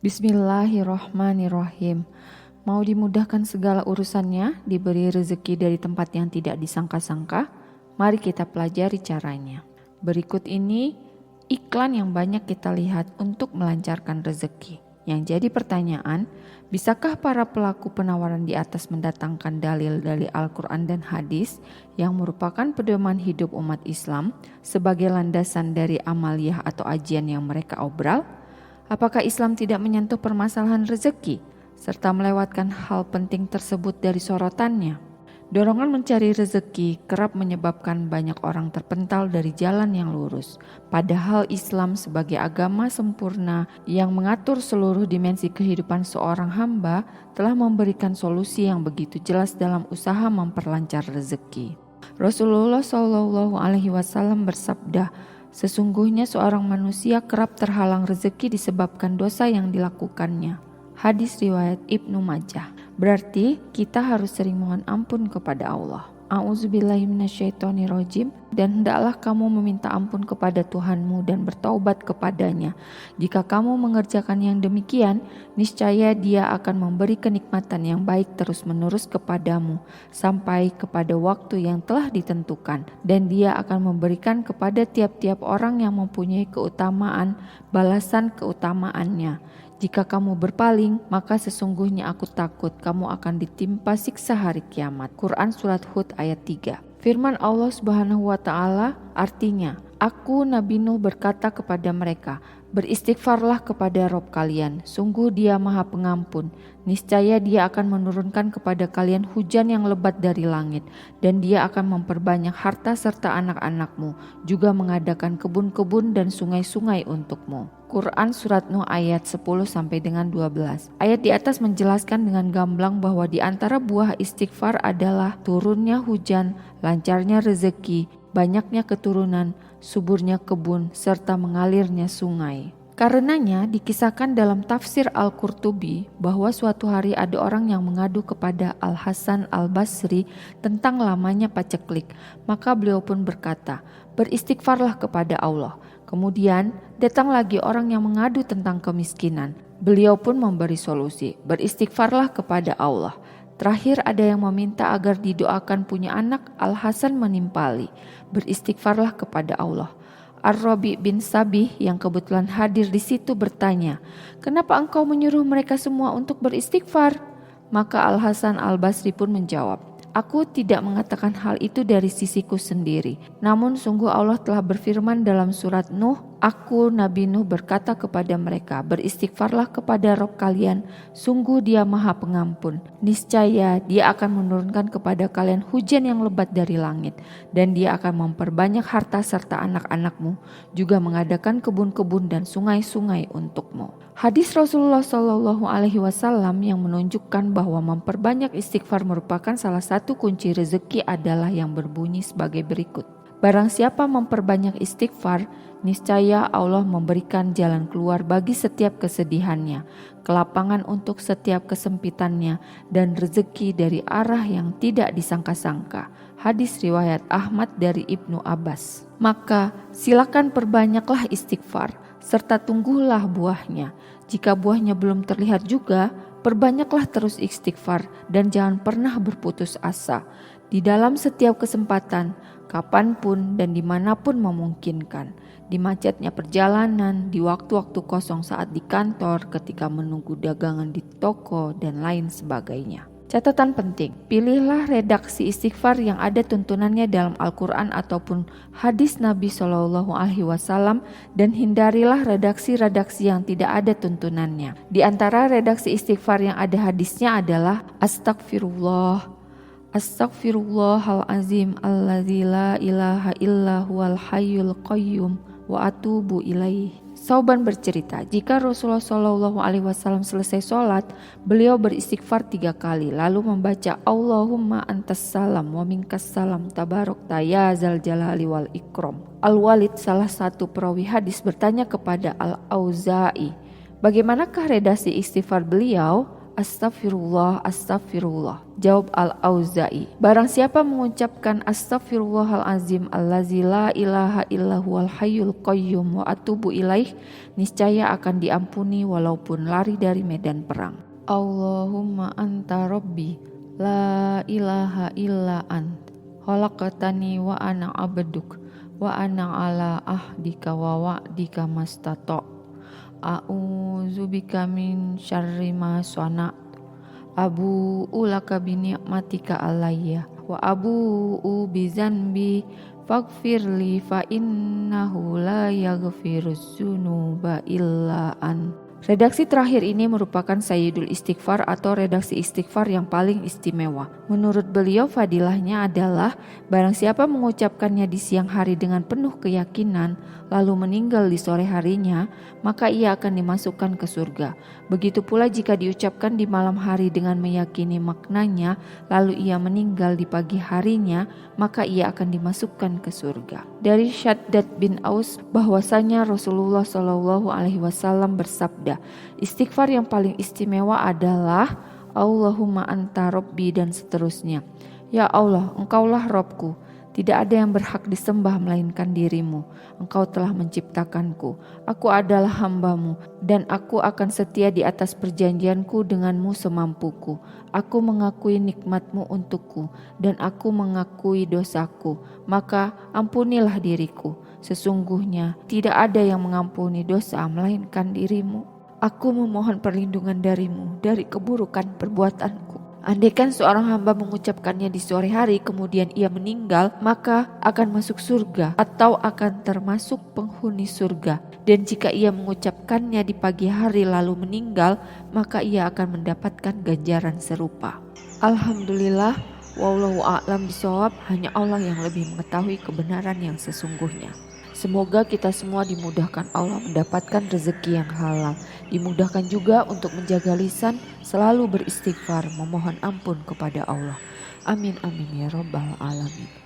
Bismillahirrohmanirrohim. Mau dimudahkan segala urusannya, diberi rezeki dari tempat yang tidak disangka-sangka? Mari kita pelajari caranya. Berikut ini iklan yang banyak kita lihat untuk melancarkan rezeki. Yang jadi pertanyaan, bisakah para pelaku penawaran di atas mendatangkan dalil dari Al-Quran dan hadis yang merupakan pedoman hidup umat Islam sebagai landasan dari amaliyah atau ajian yang mereka obral? Apakah Islam tidak menyentuh permasalahan rezeki, serta melewatkan hal penting tersebut dari sorotannya? Dorongan mencari rezeki kerap menyebabkan banyak orang terpental dari jalan yang lurus. Padahal Islam sebagai agama sempurna yang mengatur seluruh dimensi kehidupan seorang hamba telah memberikan solusi yang begitu jelas dalam usaha memperlancar rezeki. Rasulullah SAW bersabda, "Sesungguhnya seorang manusia kerap terhalang rezeki disebabkan dosa yang dilakukannya." Hadis riwayat Ibnu Majah. Berarti kita harus sering mohon ampun kepada Allah. A'udzubillahiminasyaitonirrojim. Dan hendaklah kamu meminta ampun kepada Tuhanmu dan bertaubat kepadanya. Jika kamu mengerjakan yang demikian, niscaya Dia akan memberi kenikmatan yang baik terus-menerus kepadamu sampai kepada waktu yang telah ditentukan, dan Dia akan memberikan kepada tiap-tiap orang yang mempunyai keutamaan balasan keutamaannya. Jika kamu berpaling, maka sesungguhnya aku takut kamu akan ditimpa siksa hari kiamat. Quran Surat Hud ayat 3. Firman Allah Subhanahu wa Ta'ala artinya, "Aku Nabi Nuh berkata kepada mereka, beristighfarlah kepada Rob kalian, sungguh Dia Maha Pengampun. Niscaya Dia akan menurunkan kepada kalian hujan yang lebat dari langit, dan Dia akan memperbanyak harta serta anak-anakmu, juga mengadakan kebun-kebun dan sungai-sungai untukmu." Quran Surat Nuh ayat 10-12. Ayat di atas menjelaskan dengan gamblang bahwa di antara buah istighfar adalah turunnya hujan, lancarnya rezeki, banyaknya keturunan, suburnya kebun, serta mengalirnya sungai. Karenanya dikisahkan dalam tafsir Al-Qurtubi bahwa suatu hari ada orang yang mengadu kepada Al-Hasan Al-Basri tentang lamanya paceklik. Maka beliau pun berkata, "Beristighfarlah kepada Allah." Kemudian datang lagi orang yang mengadu tentang kemiskinan. Beliau pun memberi solusi, "Beristighfarlah kepada Allah." Terakhir ada yang meminta agar didoakan punya anak. Al-Hasan menimpali, "Beristighfarlah kepada Allah." Ar-Rabi bin Sabih yang kebetulan hadir di situ bertanya, "Kenapa engkau menyuruh mereka semua untuk beristighfar?" Maka Al-Hasan Al-Basri pun menjawab, "Aku tidak mengatakan hal itu dari sisiku sendiri. Namun sungguh Allah telah berfirman dalam surat Nuh, Aku Nabi Nuh berkata kepada mereka, beristighfarlah kepada Rob kalian, sungguh Dia Maha Pengampun. Niscaya Dia akan menurunkan kepada kalian hujan yang lebat dari langit, dan Dia akan memperbanyak harta serta anak-anakmu, juga mengadakan kebun-kebun dan sungai-sungai untukmu." Hadis Rasulullah SAW yang menunjukkan bahwa memperbanyak istighfar merupakan salah satu kunci rezeki adalah yang berbunyi sebagai berikut. Barang siapa memperbanyak istighfar, niscaya Allah memberikan jalan keluar bagi setiap kesedihannya, kelapangan untuk setiap kesempitannya, dan rezeki dari arah yang tidak disangka-sangka. Hadis riwayat Ahmad dari Ibnu Abbas. Maka silakan perbanyaklah istighfar, serta tunggulah buahnya. Jika buahnya belum terlihat juga, perbanyaklah terus istighfar dan jangan pernah berputus asa. Di dalam setiap kesempatan, kapanpun dan dimanapun memungkinkan. Di macetnya perjalanan, di waktu-waktu kosong saat di kantor, ketika menunggu dagangan di toko, dan lain sebagainya. Catatan penting, pilihlah redaksi istighfar yang ada tuntunannya dalam Al-Quran ataupun hadis Nabi SAW, dan hindarilah redaksi-redaksi yang tidak ada tuntunannya. Di antara redaksi istighfar yang ada hadisnya adalah Astagfirullah, Astaghfirullahalazim alladzi la ilaha illa huwal hayyul qayyum wa atubu ilaih. Sauban bercerita, jika Rasulullah SAW selesai sholat, beliau beristighfar 3 kali, lalu membaca Allahumma antas salam wa minkas salam tabarakta ya zal jalali wal ikram. Al-Walid, salah satu perawi hadis, bertanya kepada Al-Auza'i, bagaimanakah redaksi istighfar beliau? Astagfirullah, astagfirullah. Jawab Al-Auza'i, barang siapa mengucapkan astagfirullahalazim allazi la ilaha illahu hayyul qayyum wa atubu ilaih, niscaya akan diampuni walaupun lari dari medan perang. Allahumma anta rabbi la ilaha illa ant khalaqtani wa ana abduk wa ana ala ahdika wa wa'dika mastato' a'udzubika min syarri ma sana'tu abu'u laka bi ni'matika alayya wa abu'u bi dzanbi faghfirli fa innahu la yaghfiruz dzunuba illa anta. Redaksi terakhir ini merupakan Sayyidul Istighfar atau redaksi istighfar yang paling istimewa. Menurut beliau fadilahnya adalah barang siapa mengucapkannya di siang hari dengan penuh keyakinan lalu meninggal di sore harinya, maka ia akan dimasukkan ke surga. Begitu pula jika diucapkan di malam hari dengan meyakini maknanya lalu ia meninggal di pagi harinya, maka ia akan dimasukkan ke surga. Dari Syaddad bin Aus bahwasanya Rasulullah SAW bersabda, istighfar yang paling istimewa adalah Allahumma anta rabbi dan seterusnya. Ya Allah, engkaulah Robku, tidak ada yang berhak disembah melainkan dirimu. Engkau telah menciptakanku, aku adalah hambamu, dan aku akan setia di atas perjanjianku denganmu semampuku. Aku mengakui nikmatmu untukku, dan aku mengakui dosaku, maka ampunilah diriku. Sesungguhnya tidak ada yang mengampuni dosa melainkan dirimu. Aku memohon perlindungan darimu dari keburukan perbuatanku. Andaikan seorang hamba mengucapkannya di sore hari kemudian ia meninggal, maka akan masuk surga atau akan termasuk penghuni surga. Dan jika ia mengucapkannya di pagi hari lalu meninggal, maka ia akan mendapatkan ganjaran serupa. Alhamdulillah, wallahu a'lam bishawab, hanya Allah yang lebih mengetahui kebenaran yang sesungguhnya. Semoga kita semua dimudahkan Allah mendapatkan rezeki yang halal. Dimudahkan juga untuk menjaga lisan, selalu beristighfar, memohon ampun kepada Allah. Amin amin ya rabbal alamin.